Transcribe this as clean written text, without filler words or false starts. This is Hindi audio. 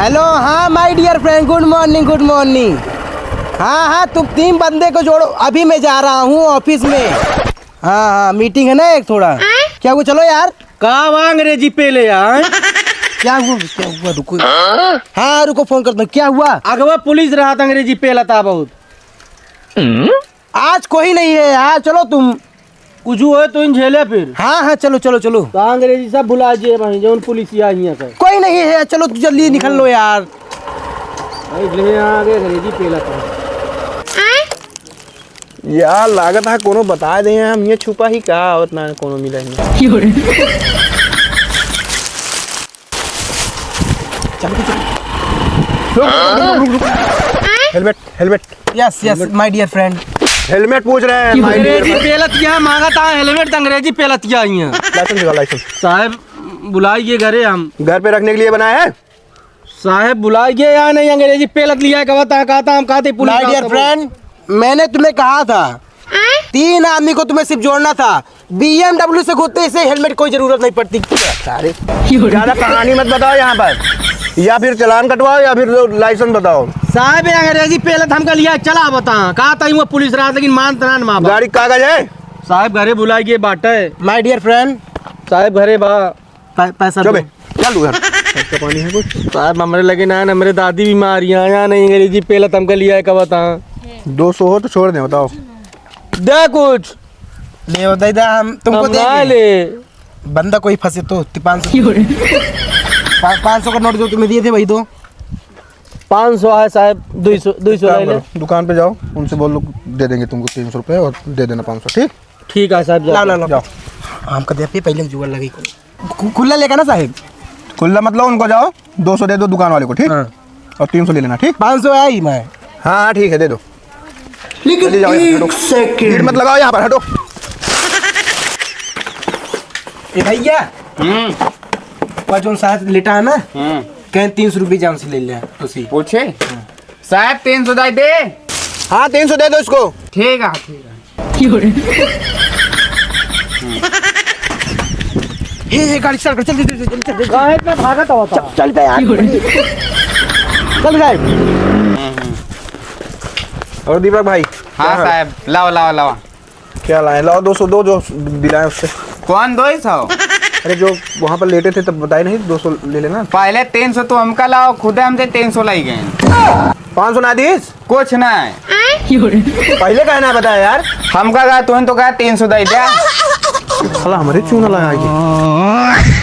हेलो, हाँ my dear friend, good morning good morning. हाँ हाँ, तुम 3 बंदे को जोड़ो, अभी मैं जा रहा हूँ ऑफिस में। हाँ हाँ, मीटिंग है ना एक थोड़ा। क्या हुआ, चलो यार। कहाँ अंग्रेजी पे ले यार। क्या हुआ रुको। हाँ रुको, फोन करता हूँ। क्या हुआ? अगवा पुलिस रहा था, अंग्रेजी पे लता बहुत। आज कोई नहीं है यार, चलो तुम। कुछ हो तो इन झेले फिर। हाँ हाँ, चलो चलो चलो। तो अंग्रेजी सब भुला दिए भाई, जो पुलिस यहाँ का कोई नहीं है, चलो तू जल्दी निकल लो यार। भाई आगे अंग्रेजी पे लता यार लागत है कोनो बता दे, हम ये छुपा ही का उतना कोनो मिला ही नहीं। Helmet helmet. Yes yes my dear friend. Helmet पूछ रहे हैं। अंग्रेजी पे लतिया मांगा था, हेलमेट अंग्रेजी पे लतिया यहाँ। लाइसेंस दिखाओ, लाइसेंस। साहब बुलाइए घरे, हम घर पे रखने के लिए बनाया है। साहब बुलाइए या नहीं, अंग्रेजी पे लत लिया कहता हम कहते पुलिस। माय डियर फ्रेंड, मैंने तुम्हें कहा था 3 आदमी को तुम्हें सिर्फ जोड़ना था। BMW से कूदते इसे हेलमेट कोई जरूरत नहीं पड़ती। सारे ज्यादा कहानी मत बताओ यहाँ पर, या फिर चालान कटवाओ या फिर लाइसेंस बताओ। साहब अंग्रेजी पे लत हमका लिया, चला बता कहा था वो पुलिस रहा, लेकिन मानता ना माँ। गाड़ी कागज है साहब घरे बुलाइए बाटे। माय डियर फ्रेंड, साहब घरे बा पैसा चलो दो। चल उधर। अच्छा पानी है कुछ? साहब हमारे लगे ना, मेरे दादी बीमार यहाँ नहीं, अंग्रेजी पे लत हमका लिया है, कब बता 200 हो तो छोड़ दे, बताओ। दे कुछ ले दादा, हम तुमको हम ना देंगे। ले। बंदा कोई फंसे तो 500 का नोट जो तुम्हें दिए थे वही दो। 500 है साहब, 200 ले ले। दुकान पे जाओ, उनसे बोल लो दे देंगे तुमको 300 रुपये और दे देना 500। ठीक ठीक है साहब, ला ला ला। जाओ। हम का दे पहले जुगाड़ लगी। खुला लेगा ना साहब? खुला मतलब उनको जाओ, 200 दे दो दुकान वाले को, ठीक। हाँ। और 300 ले लेना, ठीक। 500 है ही मैं। हाँ ठीक है, दे दो। लेकिन जल्दी जाओ, यहाँ, हटो। भीड़ मत लगाओ यहाँ पर, हटो। ए भैया, जो साथ लेटा है ना, कहें 300 रुपये जान से ले ले उसी। पूछे साहब 300 दे। हाँ 300 दे दो इसको। ठीक है ठीक है। हे गाड़ी स्टार्ट कर, चल चल चल चल गाय पे भागत होता। चल बे यार, चल साहब। और दीपक भाई। हाँ क्या है? साहब लाओ। क्या लाए? लाओ 200 दो जो दिलाए उससे। कौन 200? अरे जो वहाँ पर लेटे थे तब बताए नहीं, 200 ले लेना। पहले 300 तो हमका लाओ, खुद हमसे 300 लाई गए। 500 ना दीस, कुछ नहीं, पहले कहना बताया यार। हमका कहा तुम तो कहा 300 दे दिया। साला हमारे चूना लगा के।